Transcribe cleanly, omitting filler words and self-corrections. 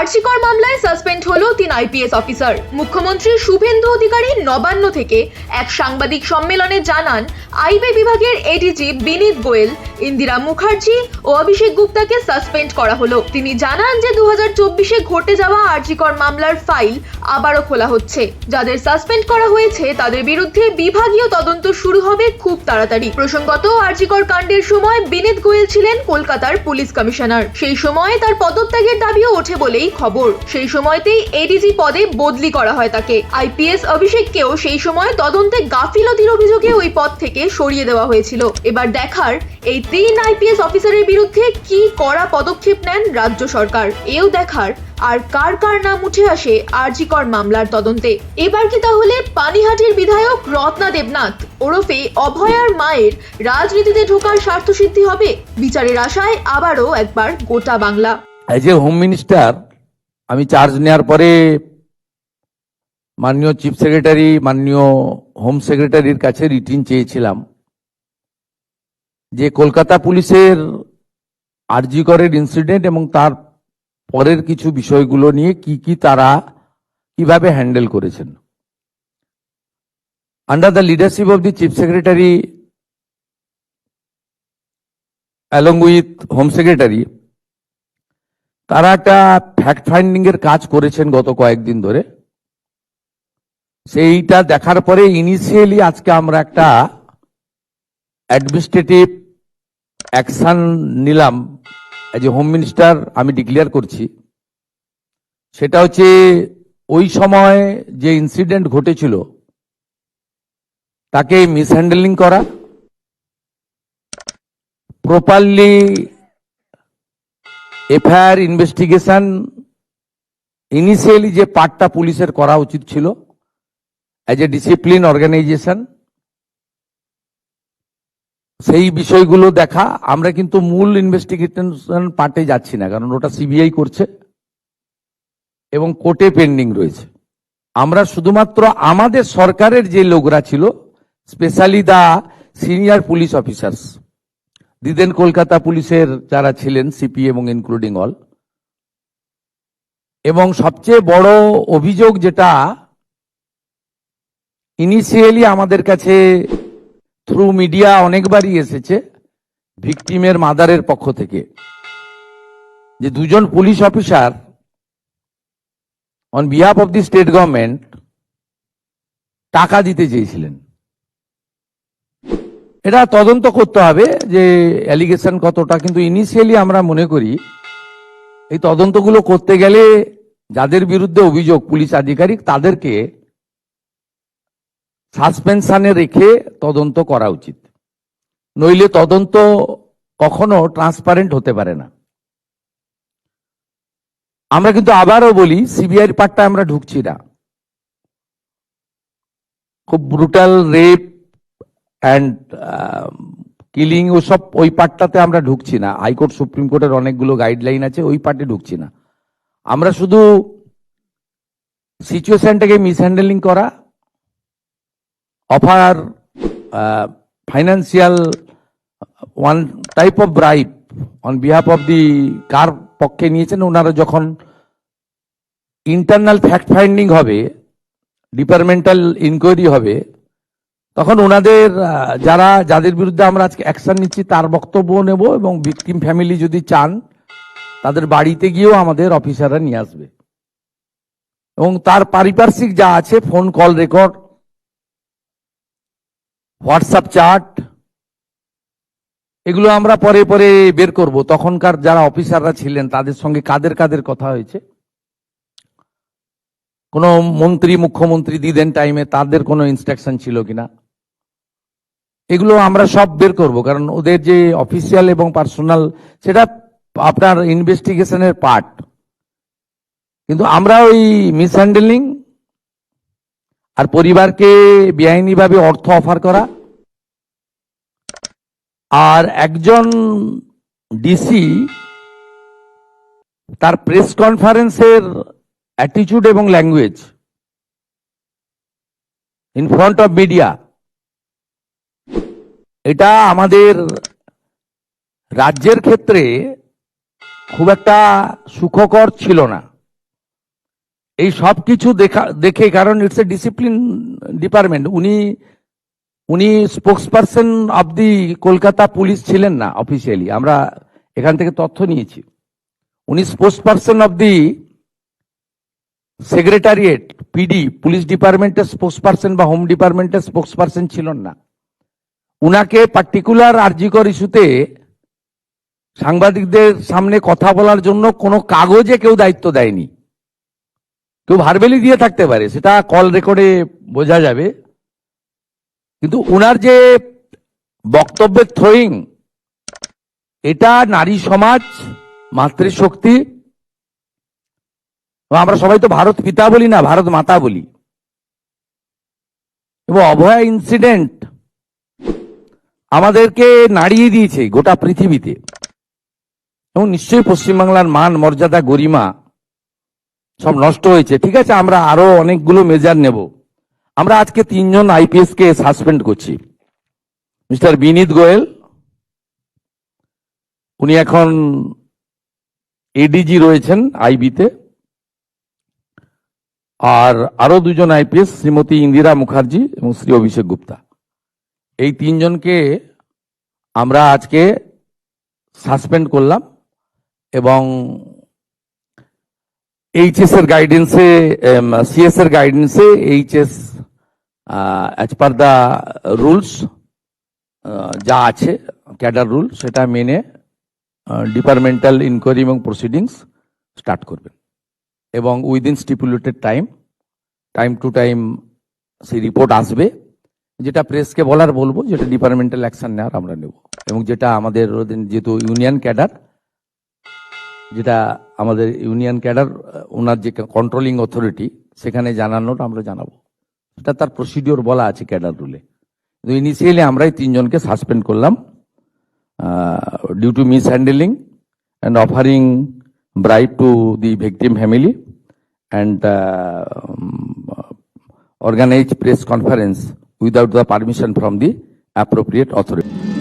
আরজিকর মামলায় সাসপেন্ড হলো 3 IPS officer. মুখ্যমন্ত্রী শুভেন্দু অধিকারী নবান্ন থেকে এক সাংবাদিক সম্মেলনে জানান, আইবি বিভাগের এডিজি বিনীত গোয়েল, ইন্দিরা মুখার্জি ও অভিষেক গুপ্তাকে সাসপেন্ড করা হলো। তিনি জানান যে 2024-এ ঘটে যাওয়া আরজিকর মামলার ফাইল আবারও খোলা হচ্ছে। যাদের সাসপেন্ড করা হয়েছে তাদের বিরুদ্ধে বিভাগীয় তদন্ত শুরু হবে খুব তাড়াতাড়ি। প্রসঙ্গত, আরজিকর কাণ্ডের সময় বিনীত গোয়েল ছিলেন কলকাতার পুলিশ কমিশনার। সেই সময় তার পদত্যাগের দাবিও ওঠে বলেই খবর। সেই সময়তেই এডিজি পদে বদলি করা হয় তাকে। আইপিএস অভিষেককেও সেই সময় তদন্তে গাফিলতির অভিযোগে ওই পদ থেকে সরিয়ে দেওয়া হয়েছিল। এবার দেখার এই 3 আইপিএস অফিসারের বিরুদ্ধে কি কড়া পদক্ষেপ নেন রাজ্য সরকার। এও দেখার আর কার কার নাম উঠে আসে আরজিকর মামলার তদন্তে। এবার কি তাহলে পানিহাটির বিধায়ক রত্না দেবনাথ ওরফে অভয়ার মায়ের রাজনীতিতে ঢোকার স্বার্থসিদ্ধি হবে? বিচারের আশায় আবারও একবার গোটা Bangla. As a home minister আমি চার্জ নেওয়ার পরে মাননীয় চিফ সেক্রেটারি, মাননীয় হোম সেক্রেটারির কাছে রিটিন চেয়েছিলাম যে কলকাতা পুলিশের আরজিকরের ইনসিডেন্ট এবং তার পরের কিছু বিষয়গুলো নিয়ে কি তারা কিভাবে হ্যান্ডেল করেছেন। Under the leadership of the chief secretary along with home secretary, তারা একটা ফ্যাক্ট ফাইন্ডিং এর কাজ করেছেন গত কয়েকদিন ধরে। সেইটা দেখার পরে ইনিশিয়ালি আজকে আমরা একটা অ্যাডমিনিস্ট্রেটিভ অ্যাকশন নিলাম। এজ এ হোম মিনিস্টার আমি ডিক্লেয়ার করছি, সেটা হচ্ছে ওই সময় যে ইনসিডেন্ট ঘটেছিল তাকে মিসহ্যান্ডেলিং করা, প্রপারলি এফআইআর ইনভেস্টিগেশন ইনিশিয়ালি যে পার্টটা পুলিশের করা উচিত ছিল অ্যাজ এ ডিসিপ্লিন অর্গানাইজেশন, সেই বিষয়গুলো দেখা। আমরা কিন্তু মূল ইনভেস্টিগেশন পার্টে যাচ্ছি না, কারণ ওটা সিবিআই করছে এবং কোর্টে পেন্ডিং রয়েছে। আমরা শুধুমাত্র আমাদের সরকারের যে লোকরা ছিল, specially the senior police officers, দিদেন কলকাতা পুলিশের যারা ছিলেন সিপি এবং ইনক্লুডিং অল, এবং সবচেয়ে বড় অভিযোগ যেটা ইনিশিয়ালি আমাদের কাছে থ্রু মিডিয়া অনেকবারই এসেছে ভিকটিমের মাদারের পক্ষ থেকে, যে দুজন police officer on behalf of the state government টাকা দিতে চেয়েছিলেন। এটা তদন্ত করতে হবে যে অ্যালিগেশন কতটা, কিন্তু ইনিশিয়ালি আমরা মনে করি এই তদন্তগুলো করতে গেলে যাদের বিরুদ্ধে অভিযোগ পুলিশ আধিকারিক তাদেরকে সাসপেনশনে রেখে তদন্ত করা উচিত, নইলে তদন্ত কখনো ট্রান্সপারেন্ট হতে পারে না। আমরা কিন্তু আবারও বলি, সিবিআইর পার্টটা আমরা ঢুকছি না। খুব ব্রুটাল রেপ অ্যান্ড কিলিং ওসব ওই পার্টটাতে আমরা ঢুকছি না। হাইকোর্ট সুপ্রিম কোর্টের অনেকগুলো গাইডলাইন আছে, ওই পার্টে ঢুকছি না। আমরা শুধু সিচুয়েশনটাকে মিসহ্যান্ডেলিং করা, offer financial one type of bribe on behalf of the কার পক্ষে নিয়েছেন ওনারা, যখন ইন্টারনাল ফ্যাক্ট ফাইন্ডিং হবে, ডিপার্টমেন্টাল ইনকোয়ারি হবে, তখন ওনাদের যাদের বিরুদ্ধে আমরা আজকে অ্যাকশন নিচ্ছি তার বক্তব্য নেব, এবং ভিকটিম ফ্যামিলি যদি চান তাদের বাড়িতে গিয়েও আমাদের অফিসাররা নিয়ে আসবে, এবং তার পারিপার্শ্বিক যা আছে phone call record, WhatsApp chat, এগুলো আমরা পরে পরে বের করব। তখনকার যারা অফিসাররা ছিলেন তাদের সঙ্গে কাদের কাদের কথা হয়েছে, কোন মন্ত্রী মুখ্যমন্ত্রী দিদেন টাইমে তাদের কোনো ইনস্ট্রাকশন ছিল কিনা, এগুলো আমরা সব বের করব। কারণ ওদের যে অফিসিয়াল এবং পার্সোনাল সেটা আপনার ইনভেস্টিগেশনের পার্ট, কিন্তু আমরা ওই মিসহ্যান্ডেলিং আর পরিবারকে বেআইনিভাবে অর্থ অফার করা, আর একজন ডিসি তার প্রেস কনফারেন্সের অ্যাটিটিউড এবং language in front of media, এটা আমাদের রাজ্যের ক্ষেত্রে খুব একটা সুখকর ছিল না। এই সব কিছু দেখে, কারণ ইটস এ ডিসিপ্লিন ডিপার্টমেন্ট, উনি spokesperson of the Kolkata police ছিলেন না অফিসিয়ালি, আমরা এখান থেকে তথ্য নিয়েছি। উনি spokesperson of the secretariat PD police ডিপার্টমেন্টের স্পোক্সপারসন বা হোম ডিপার্টমেন্টের স্পোক্সপারসন ছিলেন না। উনাকে পার্টিকুলার আরজিকর ইস্যুতে সাংবাদিকদের সামনে কথা বলার জন্য কোনো কাগজে কেউ দায়িত্ব দেয়নি। কেউ ভার্বেলি দিয়ে থাকতে পারে, সেটা কল রেকর্ডে বোঝা যাবে, কিন্তু উনার যে বক্তব্যের থ্রোয়িং, এটা নারী সমাজ, মাতৃশক্তি, আমরা সবাই তো ভারত পিতা বলি না, ভারত মাতা বলি। এবং অভয়া ইনসিডেন্ট আমাদেরকে নাড়িয়ে দিয়েছে গোটা পৃথিবীতে, এবং নিশ্চয়ই পশ্চিমবাংলার মান মর্যাদা গরিমা সব নষ্ট হয়েছে। ঠিক আছে, আমরা আরো অনেকগুলো মেজার নেব। আমরা আজকে 3 জন আইপিএস কে সাসপেন্ড করছি। মিস্টার বিনীত গোয়েল, উনি এখন এডিজি রয়েছেন আইবিতে, আর আরো 2 জন আইপিএস, শ্রীমতী ইন্দিরা মুখার্জি এবং শ্রী অভিষেক গুপ্তা। এই 3 জনকে আমরা আজকে সাসপেন্ড করলাম, এবং এইচএস এর গাইডেন্সে, সিএস এর গাইডেন্সে HS as per the rules যা আছে ক্যাডার রুল, সেটা মেনে ডিপার্টমেন্টাল ইনকোয়ারি এবং প্রসিডিংস স্টার্ট করবেন, এবং within stipulated time to time সেই রিপোর্ট আসবে। যেটা প্রেসকে বলবো, যেটা ডিপার্টমেন্টাল অ্যাকশন নেওয়ার আমরা নেব, এবং যেটা আমাদের যেহেতু ইউনিয়ন ক্যাডার, যেটা আমাদের ইউনিয়ন ক্যাডার ওনার যে কন্ট্রোলিং অথরিটি, সেখানে জানানোর আমরা জানাবো, সেটা তার প্রসিডিওর বলা আছে ক্যাডার রুলে। কিন্তু ইনিশিয়ালি আমরাই 3 জনকে সাসপেন্ড করলাম due to mishandling and offering bribe to the victim family and organized press conference without the permission from the appropriate authority.